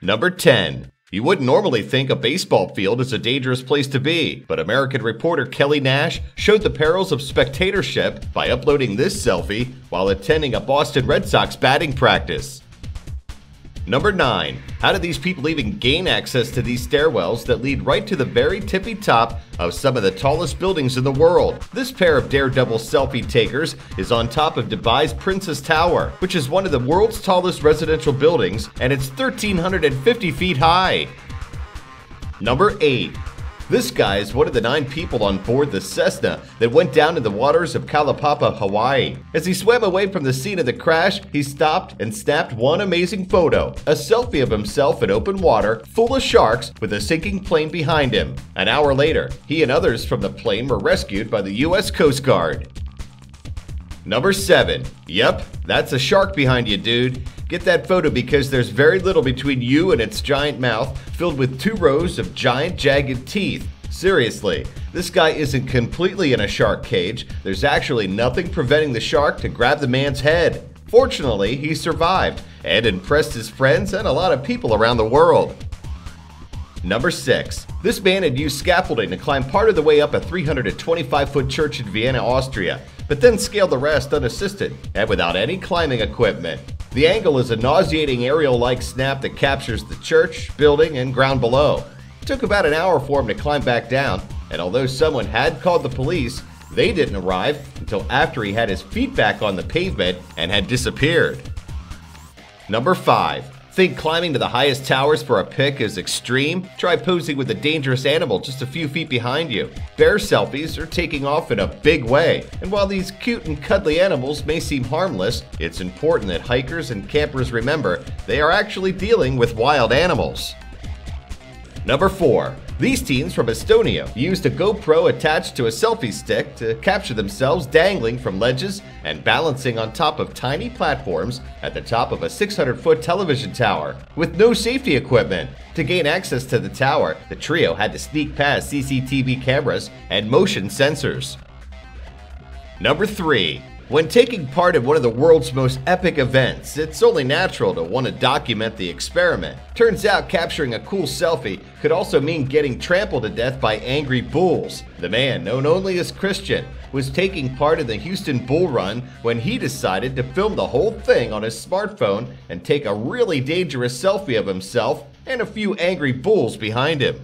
Number 10. You wouldn't normally think a baseball field is a dangerous place to be, but American reporter Kelly Nash showed the perils of spectatorship by uploading this selfie while attending a Boston Red Sox batting practice. Number 9. How do these people even gain access to these stairwells that lead right to the very tippy top of some of the tallest buildings in the world? This pair of daredevil selfie takers is on top of Dubai's Princess Tower, which is one of the world's tallest residential buildings, and it's 1,350 feet high. Number 8. This guy is one of the 9 people on board the Cessna that went down in the waters of Kalaupapa, Hawaii. As he swam away from the scene of the crash, he stopped and snapped one amazing photo, a selfie of himself in open water full of sharks with a sinking plane behind him. An hour later, he and others from the plane were rescued by the U.S. Coast Guard. Number 7. Yep, that's a shark behind you, dude. Get that photo because there's very little between you and its giant mouth filled with 2 rows of giant jagged teeth. Seriously, this guy isn't completely in a shark cage. There's actually nothing preventing the shark to grab the man's head. Fortunately, he survived and impressed his friends and a lot of people around the world. Number 6. This man had used scaffolding to climb part of the way up a 325-foot church in Vienna, Austria, but then scaled the rest unassisted and without any climbing equipment. The angle is a nauseating aerial-like snap that captures the church, building, and ground below. It took about an hour for him to climb back down, and although someone had called the police, they didn't arrive until after he had his feet back on the pavement and had disappeared. Number 5. Think climbing to the highest towers for a pic is extreme? Try posing with a dangerous animal just a few feet behind you. Bear selfies are taking off in a big way, and while these cute and cuddly animals may seem harmless, it's important that hikers and campers remember they are actually dealing with wild animals. Number 4. These teens from Estonia used a GoPro attached to a selfie stick to capture themselves dangling from ledges and balancing on top of tiny platforms at the top of a 600-foot television tower with no safety equipment. To gain access to the tower, the trio had to sneak past CCTV cameras and motion sensors. Number 3. When taking part in one of the world's most epic events, it's only natural to want to document the experiment. Turns out capturing a cool selfie could also mean getting trampled to death by angry bulls. The man, known only as Christian, was taking part in the Houston Bull Run when he decided to film the whole thing on his smartphone and take a really dangerous selfie of himself and a few angry bulls behind him.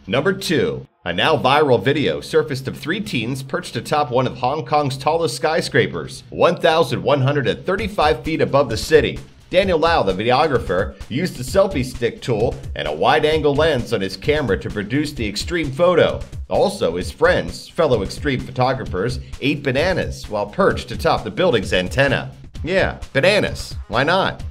Number 2. A now viral video surfaced of 3 teens perched atop one of Hong Kong's tallest skyscrapers, 1,135 feet above the city. Daniel Lau, the videographer, used the selfie stick tool and a wide-angle lens on his camera to produce the extreme photo. Also, his friends, fellow extreme photographers, ate bananas while perched atop the building's antenna. Yeah, bananas. Why not?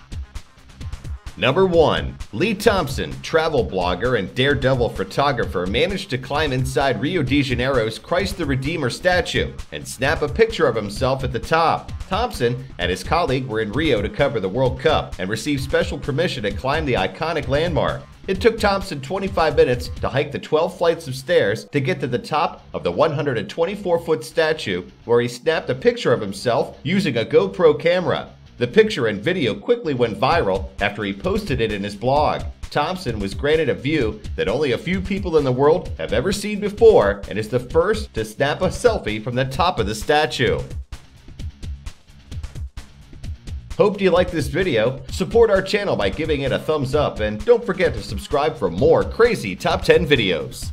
Number 1. Lee Thompson, travel blogger and daredevil photographer, managed to climb inside Rio de Janeiro's Christ the Redeemer statue and snap a picture of himself at the top. Thompson and his colleague were in Rio to cover the World Cup and received special permission to climb the iconic landmark. It took Thompson 25 minutes to hike the 12 flights of stairs to get to the top of the 124-foot statue, where he snapped a picture of himself using a GoPro camera. The picture and video quickly went viral after he posted it in his blog. Thompson was granted a view that only a few people in the world have ever seen before and is the first to snap a selfie from the top of the statue. Hope you liked this video. Support our channel by giving it a thumbs up and don't forget to subscribe for more crazy top 10 videos.